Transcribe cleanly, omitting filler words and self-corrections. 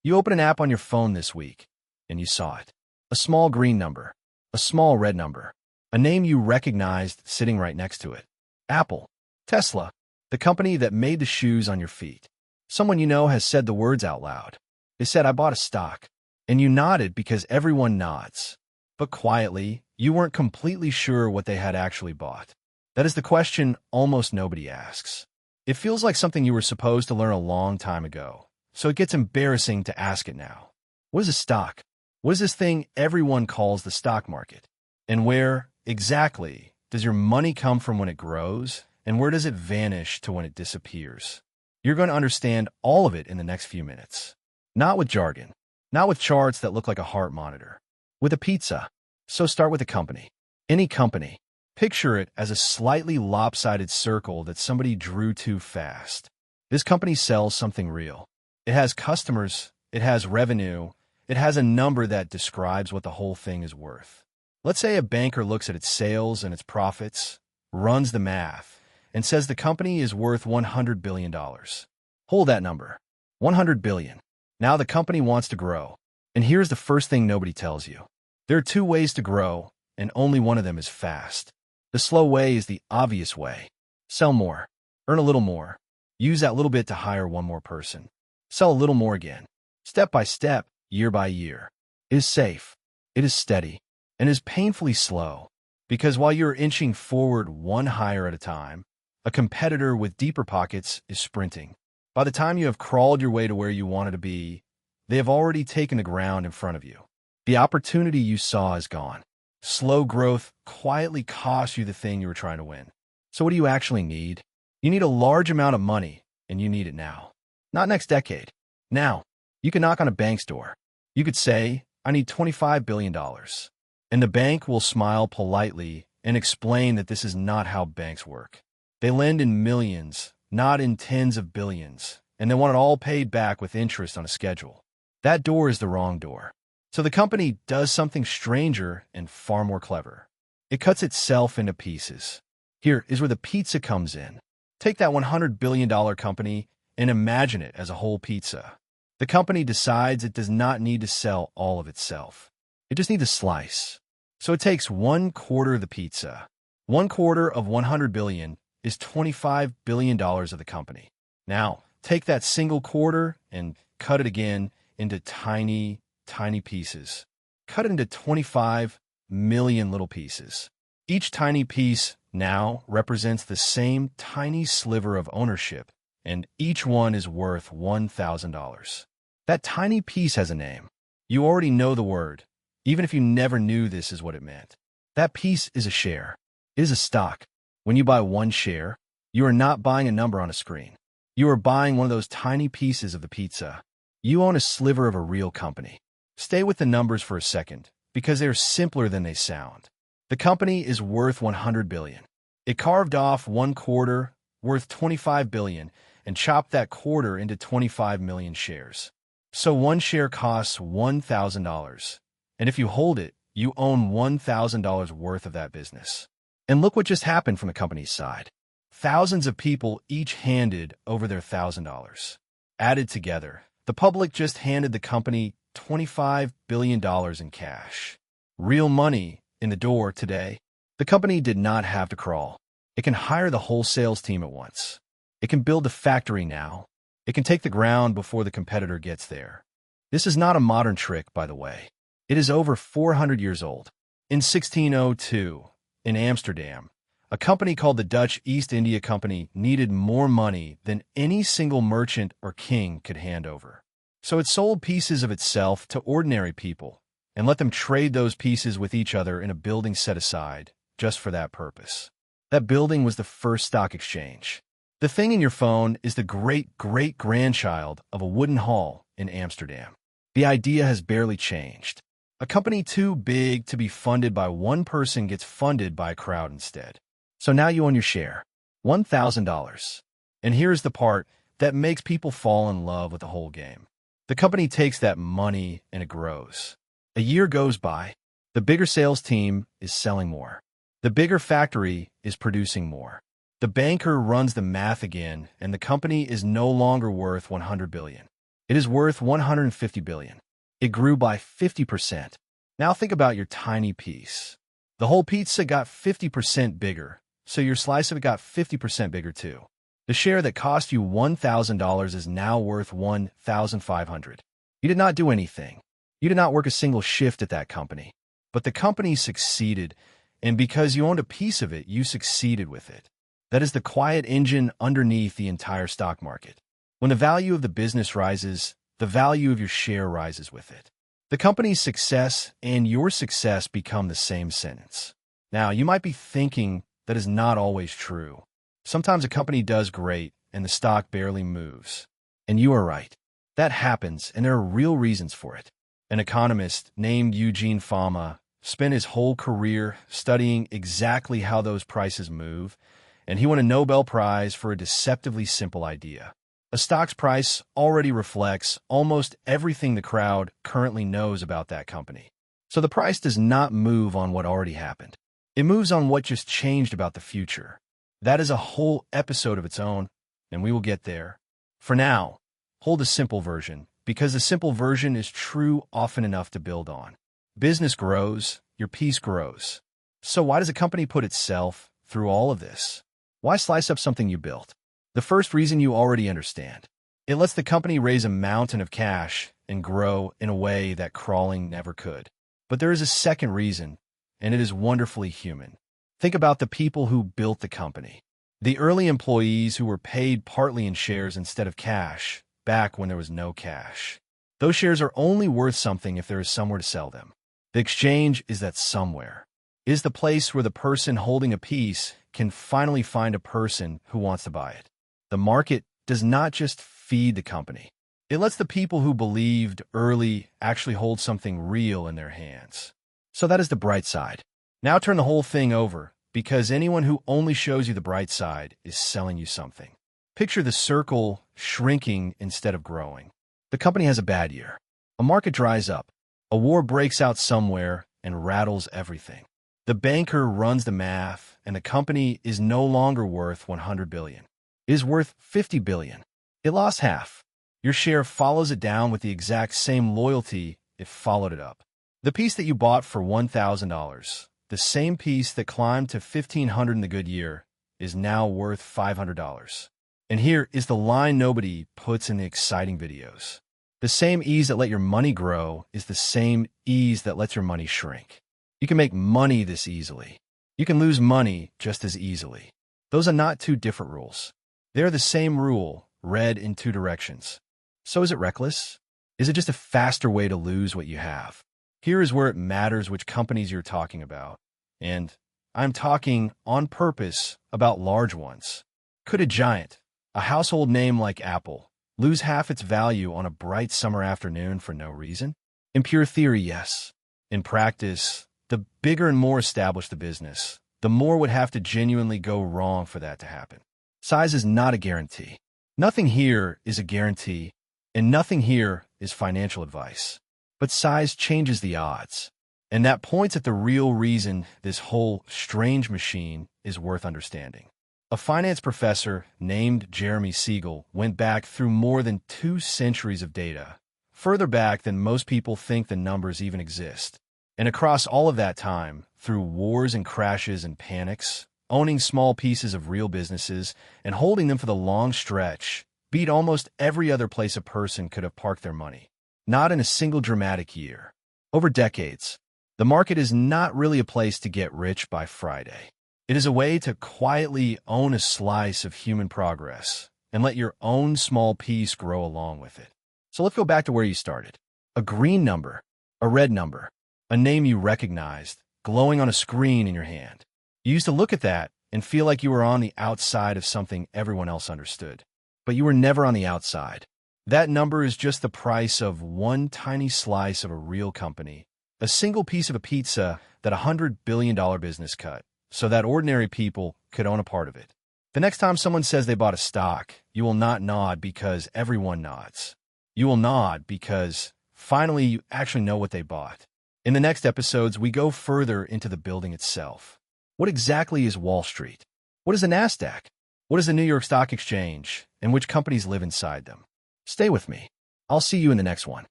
You open an app on your phone this week, and you saw it. A small green number, a small red number, a name you recognized sitting right next to it. Apple, Tesla, the company that made the shoes on your feet. Someone you know has said the words out loud. They said, "I bought a stock." And you nodded because everyone nods. But quietly, you weren't completely sure what they had actually bought. That is the question almost nobody asks. It feels like something you were supposed to learn a long time ago, so it gets embarrassing to ask it now. What is a stock? What is this thing everyone calls the stock market? And where, exactly, does your money come from when it grows, and where does it vanish to when it disappears? You're going to understand all of it in the next few minutes. Not with jargon, not with charts that look like a heart monitor, with a pizza. So start with a company. Any company. Picture it as a slightly lopsided circle that somebody drew too fast. This company sells something real. It has customers, it has revenue, it has a number that describes what the whole thing is worth. Let's say a banker looks at its sales and its profits, runs the math, and says the company is worth $100 billion. Hold that number. $100 billion. Now the company wants to grow. And here's the first thing nobody tells you. There are two ways to grow, and only one of them is fast. The slow way is the obvious way. Sell more. Earn a little more. Use that little bit to hire one more person. Sell a little more again. Step by step, year by year. It is safe. It is steady. And is painfully slow. Because while you're inching forward one hire at a time, a competitor with deeper pockets is sprinting. By the time you have crawled your way to where you wanted to be, they have already taken the ground in front of you. The opportunity you saw is gone. Slow growth quietly costs you the thing you were trying to win. So what do you actually need? You need a large amount of money, and you need it now. Not next decade. Now. You can knock on a bank's door. You could say, "I need $25 billion. And the bank will smile politely and explain that this is not how banks work. They lend in millions, not in tens of billions, and they want it all paid back with interest on a schedule. That door is the wrong door. So the company does something stranger and far more clever. It cuts itself into pieces. Here is where the pizza comes in. Take that $100 billion company and imagine it as a whole pizza. The company decides it does not need to sell all of itself. It just needs a slice. So it takes 1/4 of the pizza. 1/4 of $100 billion is $25 billion of the company. Now, take that single quarter and cut it again into tiny pieces. Cut it into 25 million little pieces. Each tiny piece now represents the same tiny sliver of ownership, and each one is worth $1,000. That tiny piece has a name. You already know the word, even if you never knew this is what it meant. That piece is a share. It is a stock. When you buy one share, you are not buying a number on a screen. You are buying one of those tiny pieces of the pizza. You own a sliver of a real company. Stay with the numbers for a second, because they are simpler than they sound. The company is worth $100 billion. It carved off 1/4, worth $25 billion, and chopped that quarter into 25 million shares. So one share costs $1,000. And if you hold it, you own $1,000 worth of that business. And look what just happened from the company's side. Thousands of people each handed over their $1,000. Added together, the public just handed the company $25 billion in cash. Real money in the door today. The company did not have to crawl. It can hire the whole sales team at once. It can build the factory now. It can take the ground before the competitor gets there. This is not a modern trick, by the way. It is over 400 years old. In 1602, in Amsterdam, a company called the Dutch East India Company needed more money than any single merchant or king could hand over. So it sold pieces of itself to ordinary people and let them trade those pieces with each other in a building set aside just for that purpose. That building was the first stock exchange. The thing in your phone is the great-great-grandchild of a wooden hall in Amsterdam. The idea has barely changed. A company too big to be funded by one person gets funded by a crowd instead. So now you own your share. $1,000. And here's the part that makes people fall in love with the whole game. The company takes that money and it grows. A year goes by. The bigger sales team is selling more. The bigger factory is producing more. The banker runs the math again, and the company is no longer worth $100 billion. It is worth 150 billion. It grew by 50%. Now think about your tiny piece. The whole pizza got 50% bigger, so your slice of it got 50% bigger too. The share that cost you $1,000 is now worth $1,500. You did not do anything. You did not work a single shift at that company. But the company succeeded, and because you owned a piece of it, you succeeded with it. That is the quiet engine underneath the entire stock market. When the value of the business rises, the value of your share rises with it. The company's success and your success become the same sentence. Now, you might be thinking that is not always true. Sometimes a company does great and the stock barely moves. And you are right. That happens, and there are real reasons for it. An economist named Eugene Fama spent his whole career studying exactly how those prices move, and he won a Nobel Prize for a deceptively simple idea. A stock's price already reflects almost everything the crowd currently knows about that company. So the price does not move on what already happened. It moves on what just changed about the future. That is a whole episode of its own, and we will get there. For now, hold the simple version, because the simple version is true often enough to build on. Business grows, your piece grows. So why does a company put itself through all of this? Why slice up something you built? The first reason you already understand. It lets the company raise a mountain of cash and grow in a way that crawling never could. But there is a second reason, and it is wonderfully human. Think about the people who built the company. The early employees who were paid partly in shares instead of cash, back when there was no cash. Those shares are only worth something if there is somewhere to sell them. The exchange is that somewhere. It is the place where the person holding a piece can finally find a person who wants to buy it. The market does not just feed the company. It lets the people who believed early actually hold something real in their hands. So that is the bright side. Now turn the whole thing over, because anyone who only shows you the bright side is selling you something. Picture the circle shrinking instead of growing. The company has a bad year. A market dries up. A war breaks out somewhere and rattles everything. The banker runs the math, and the company is no longer worth 100 billion. It is worth 50 billion. It lost half. Your share follows it down with the exact same loyalty it followed it up. The piece that you bought for $1,000, the same piece that climbed to $1,500 in the good year, is now worth $500. And here is the line nobody puts in the exciting videos. The same ease that let your money grow is the same ease that lets your money shrink. You can make money this easily. You can lose money just as easily. Those are not two different rules. They are the same rule, read in two directions. So is it reckless? Is it just a faster way to lose what you have? Here is where it matters which companies you're talking about. And I'm talking on purpose about large ones. Could a giant, a household name like Apple, lose half its value on a bright summer afternoon for no reason? In pure theory, yes. In practice, the bigger and more established the business, the more would have to genuinely go wrong for that to happen. Size is not a guarantee. Nothing here is a guarantee, and nothing here is financial advice. But size changes the odds, and that points at the real reason this whole strange machine is worth understanding. A finance professor named Jeremy Siegel went back through more than 2 centuries of data, further back than most people think the numbers even exist. And across all of that time, through wars and crashes and panics, owning small pieces of real businesses and holding them for the long stretch beat almost every other place a person could have parked their money. Not in a single dramatic year. Over decades, the market is not really a place to get rich by Friday. It is a way to quietly own a slice of human progress and let your own small piece grow along with it. So let's go back to where you started. A green number, a red number, a name you recognized, glowing on a screen in your hand. You used to look at that and feel like you were on the outside of something everyone else understood. But you were never on the outside. That number is just the price of one tiny slice of a real company, a single piece of a pizza that $100 billion business cut, so that ordinary people could own a part of it. The next time someone says they bought a stock, you will not nod because everyone nods. You will nod because finally you actually know what they bought. In the next episodes, we go further into the building itself. What exactly is Wall Street? What is the NASDAQ? What is the New York Stock Exchange? And which companies live inside them? Stay with me. I'll see you in the next one.